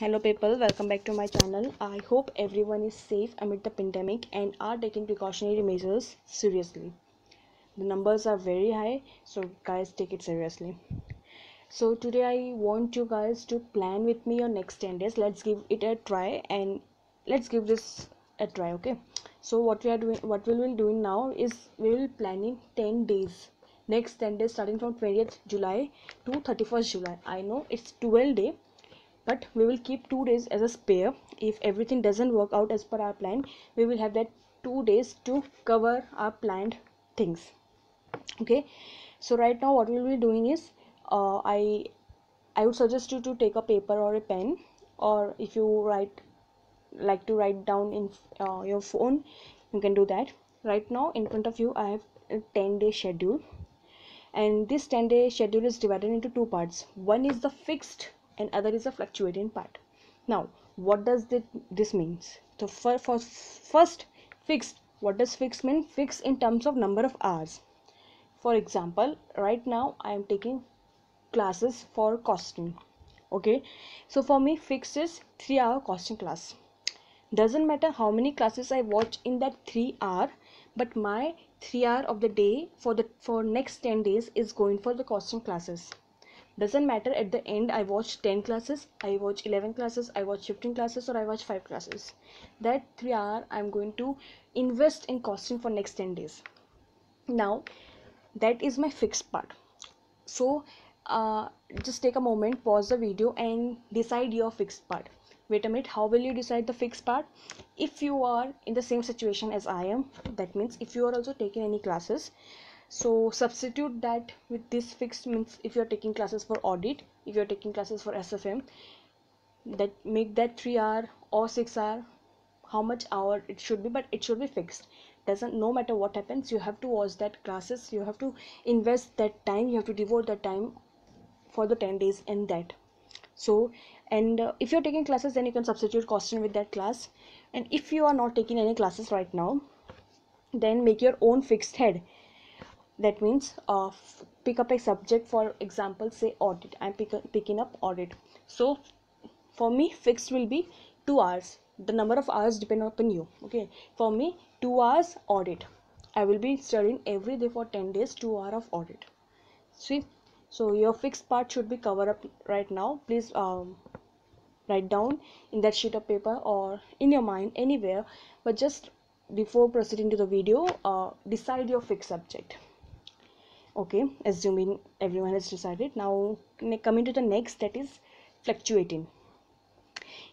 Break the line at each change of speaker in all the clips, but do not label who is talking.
Hello people, welcome back to my channel. I hope everyone is safe amid the pandemic and are taking precautionary measures seriously. The numbers are very high, so guys, take it seriously. So today I want you guys to plan with me your next 10 days. Let's give it a try and let's give this a try, okay? So what we will be doing now is we will planning 10 days. Next 10 days starting from 20th July to 31st July. I know it's 12 day, but we will keep 2 days as a spare. If everything doesn't work out as per our plan, we will have that 2 days to cover our planned things. Okay, so right now what we'll be doing is I would suggest you to take a paper or a pen, or if you like to write down in your phone, you can do that. Right now in front of you I have a 10-day schedule, and this 10-day schedule is divided into two parts. One is the fixed and other is the fluctuating part. Now what does this means? So for first, fixed. What does fixed mean? Fixed in terms of number of hours. For example, right now I am taking classes for costing. Okay, so for me fixed is 3-hour costing class. Doesn't matter how many classes I watch in that 3 hour, but my 3 hour of the day for next 10 days is going for the costing classes. Doesn't matter at the end I watch 10 classes, I watch 11 classes, I watch 15 classes, or I watch 5 classes. That 3 hour I'm going to invest in costing for next 10 days. Now that is my fixed part. So just take a moment, pause the video and decide your fixed part. Wait a minute, how will you decide the fixed part? If you are in the same situation as I am, that means if you are also taking any classes, so substitute that with this fixed. Means if you are taking classes for audit, if you are taking classes for SFM, that make that 3 hour or 6 hour, how much hour it should be, but it should be fixed. Doesn't, no matter what happens, you have to watch that classes, you have to invest that time, you have to devote that time for the 10 days in that. So and if you're taking classes, then you can substitute costing with that class. And if you are not taking any classes right now, then make your own fixed head. That means pick up a subject. For example, say audit, I'm picking up audit. So for me fixed will be 2 hours. The number of hours depend upon you. Okay, for me 2 hours audit. I will be studying every day for 10 days 2 hours of audit. See, so your fixed part should be covered up right now. Please write down in that sheet of paper or in your mind anywhere, but just before proceeding to the video, decide your fixed subject. Okay, assuming everyone has decided. Now coming to the next, that is fluctuating.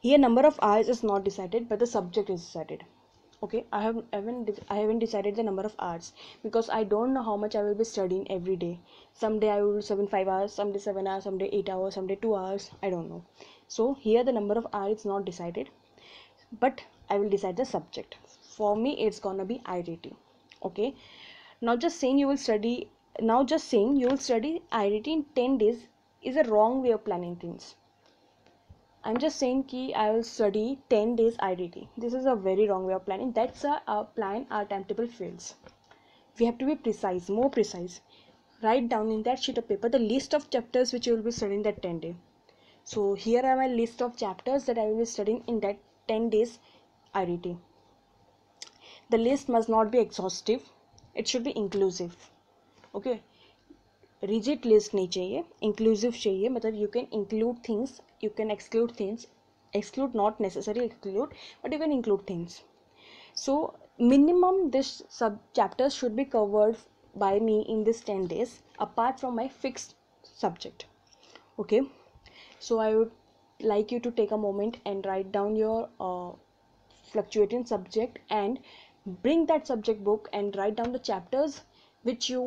Here number of hours is not decided, but the subject is decided. Okay, I haven't decided the number of hours because I don't know how much I will be studying every day. Someday I will study 5 hours, someday 7 hours, someday 8 hours, someday 2 hours, I don't know. So here the number of hours is not decided, but I will decide the subject. For me it's gonna be IDT. Okay, now just saying you will study IDT in 10 days is a wrong way of planning things. I'm just saying ki I will study 10 days IDT. This is a very wrong way of planning. That's our plan, our timetable fails. We have to be precise, more precise. Write down in that sheet of paper the list of chapters which you will be studying that 10 days. So here are my list of chapters that I will be studying in that 10 days IDT. The list must not be exhaustive. It should be inclusive. Okay. Rigid list नहीं चाहिए, inclusive चाहिए. मतलब you can include things, you can exclude things. Exclude not necessary exclude, but you can include things. So minimum this sub chapters should be covered by me in this 10 days apart from my fixed subject. Okay, so I would like you to take a moment and write down your fluctuating subject and bring that subject book and write down the chapters which you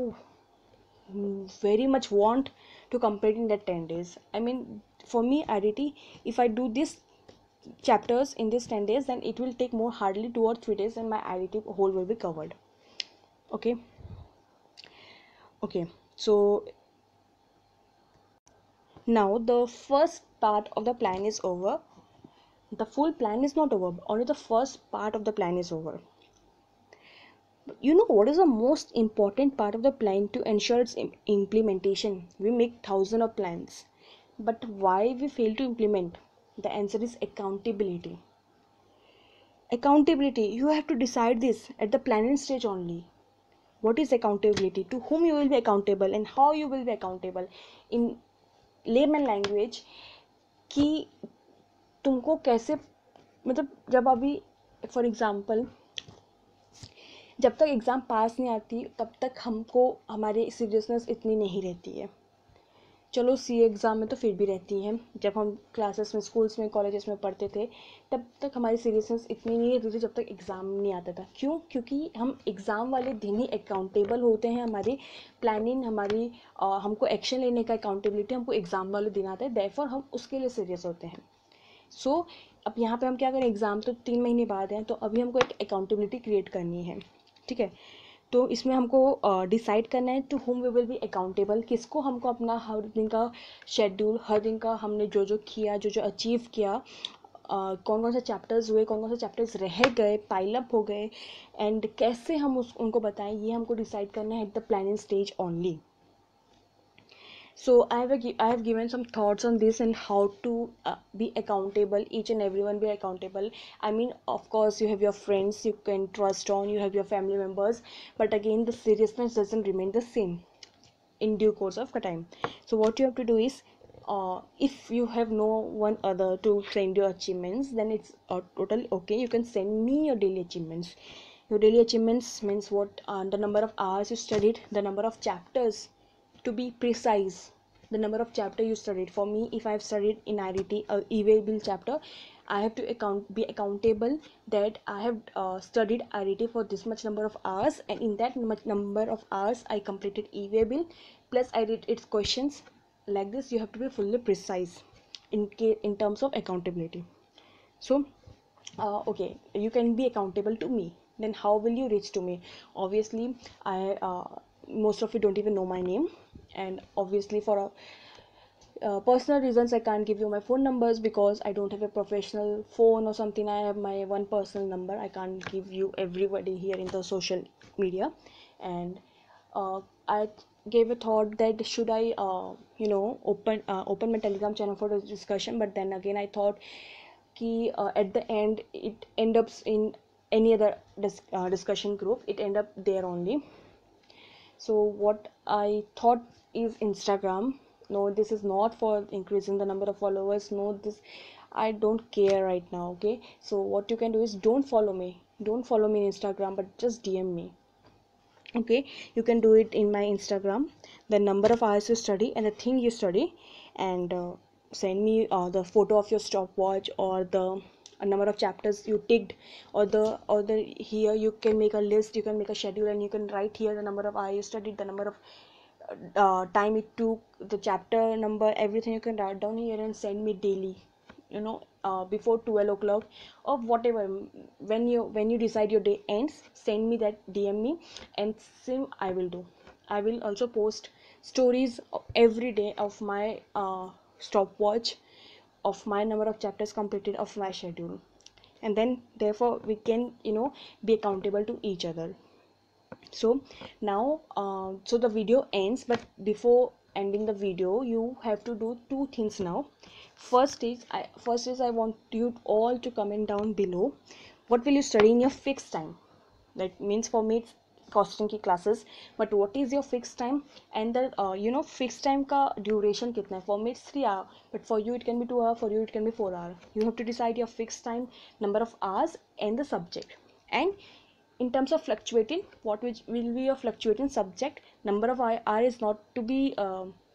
very much want to complete in that 10 days. I mean, for me IDT, if I do this chapters in this 10 days, then it will take more hardly 2 or 3 days and my IDT whole will be covered. Okay, so now the first part of the plan is over. The full plan is not over, only the first part of the plan is over. You know what is the most important part of the plan to ensure its implementation? We make thousands of plans, but why we fail to implement? The answer is accountability. Accountability, you have to decide this at the planning stage only. What is accountability? To whom you will be accountable and how you will be accountable in layman language. कि तुमको कैसे, मतलब जब अभी for example जब तक exam pass नहीं आती तब तक हमको हमारी सीरियसनेस इतनी नहीं रहती है. चलो सी एग्ज़ाम में तो फिर भी रहती है. जब हम क्लासेस में, स्कूल्स में, कॉलेजेस में पढ़ते थे तब तक हमारी सीरियसनेस इतनी नहीं रहती थी जब तक एग्ज़ाम नहीं आता था. क्यों? क्योंकि हम एग्ज़ाम वाले दिन ही अकाउंटेबल होते हैं. हमारी प्लानिंग, हमारी हमको एक्शन लेने का अकाउंटेबिलिटी हमको एग्ज़ाम वाले दिन आता है. देयरफॉर हम उसके लिए सीरियस होते हैं. सो अब यहाँ पे हम क्या करें, एग्ज़ाम तो 3 महीने बाद है, तो अभी हमको एक अकाउंटेबिलिटी क्रिएट करनी है. ठीक है, तो इसमें हमको डिसाइड करना है to whom we will be accountable. किसको हमको अपना हर दिन का शेड्यूल, हर दिन का हमने जो जो किया, जो जो अचीव किया, कौन कौन से चैप्टर्स हुए, कौन कौन से चैप्टर्स रह गए, पाइल अप हो गए, एंड कैसे हम उनको बताएं, ये हमको डिसाइड करना है at the planning stage only. So I have given some thoughts on this and how to be accountable. Each and everyone be accountable. I mean, of course you have your friends you can trust on, you have your family members, but again the seriousness doesn't remain the same in due course of time. So what you have to do is, if you have no one other to send your achievements, then it's totally okay. You can send me your daily achievements. Your daily achievements means what? The number of hours you studied, the number of chapters, to be precise, the number of chapter you studied. For me, if I have studied in IRT e-way bill chapter, I have to be accountable that I have studied IRT for this much number of hours, and in that much number of hours I completed e-way bill, plus I did its questions. Like this you have to be fully precise in terms of accountability. So okay, you can be accountable to me. Then how will you reach to me? Obviously I most of you don't even know my name, and obviously for personal reasons I can't give you my phone numbers because I don't have a professional phone or something. I have my one personal number. I can't give you everybody here in the social media. And I gave a thought that should I open my Telegram channel for this discussion, but then again I thought ki at the end it end up in any other discussion group, it end up there only. So what I thought is Instagram. No, this is not for increasing the number of followers. No, this I don't care right now. Okay, so what you can do is don't follow me in Instagram, but just DM me. Okay, you can do it in my Instagram, the number of hours you study and the thing you study, and send me the photo of your stopwatch or the number of chapters you ticked, or the here you can make a list, you can make a schedule, and you can write here the number of hours you studied, the number of time it took, the chapter number, everything you can write down here and send me daily, before 12 o'clock or whatever. When you decide your day ends, send me that, DM me, and same I will do. I will also post stories every day of my stopwatch, of my number of chapters completed, of my schedule, and then therefore we can be accountable to each other. So now so the video ends, but before ending the video you have to do two things now. First is I want you all to comment down below what will you study in your fixed time. That means for me it's costing की classes, but what is your fixed time, and the fixed time का duration कितना है. For me it's 3 hours, but for you it can be 2 hours, for you it can be 4 hours. You have to decide your fixed time, number of hours, and the subject. And in terms of fluctuating, what will be your fluctuating subject, number of hour is not to be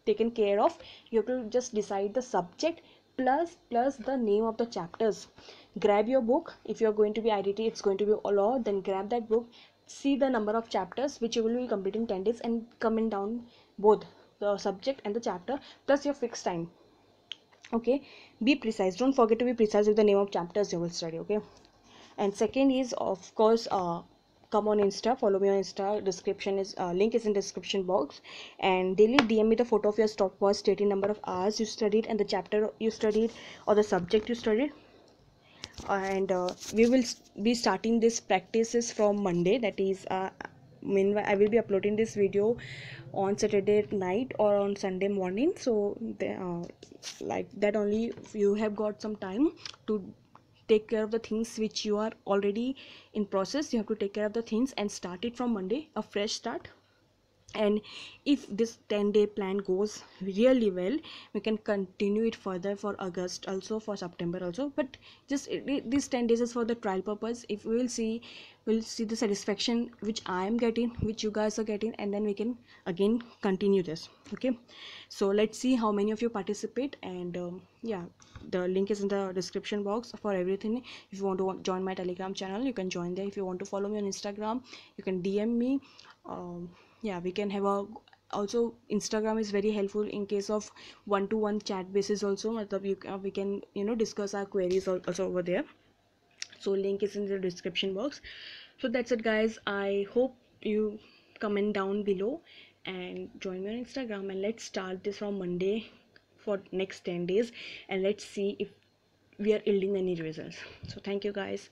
taken care of. You have to just decide the subject plus the name of the chapters. Grab your book. If you are going to be IDT, it's going to be a law, then grab that book, see the number of chapters which you will be completing 10 days, and comment down both the subject and the chapter plus your fixed time. Okay, be precise, don't forget to be precise with the name of chapters you will study. Okay, and second is, of course, come on Insta, follow me on Insta, description is link is in description box, and daily DM me the photo of your stopwatch stating number of hours you studied and the chapter you studied or the subject you studied. And we will be starting this practices from Monday, that is meanwhile I will be uploading this video on Saturday night or on Sunday morning, so like that only you have got some time to take care of the things which you are already in process. You have to take care of the things and start it from Monday, a fresh start. And if this 10-day plan goes really well, we can continue it further for August also, for September also. But just these 10 days is for the trial purpose. If we will see, we'll see the satisfaction which I am getting, which you guys are getting, and then we can again continue this. Okay, so let's see how many of you participate. And yeah, the link is in the description box for everything. If you want to join my Telegram channel, you can join there. If you want to follow me on Instagram, you can DM me. Yeah, we can have a, also Instagram is very helpful in case of one-to-one chat basis also. We can discuss our queries also over there. So link is in the description box. So that's it guys, I hope you comment down below and join me on Instagram, and let's start this from Monday for next 10 days, and let's see if we are yielding any results. So thank you guys.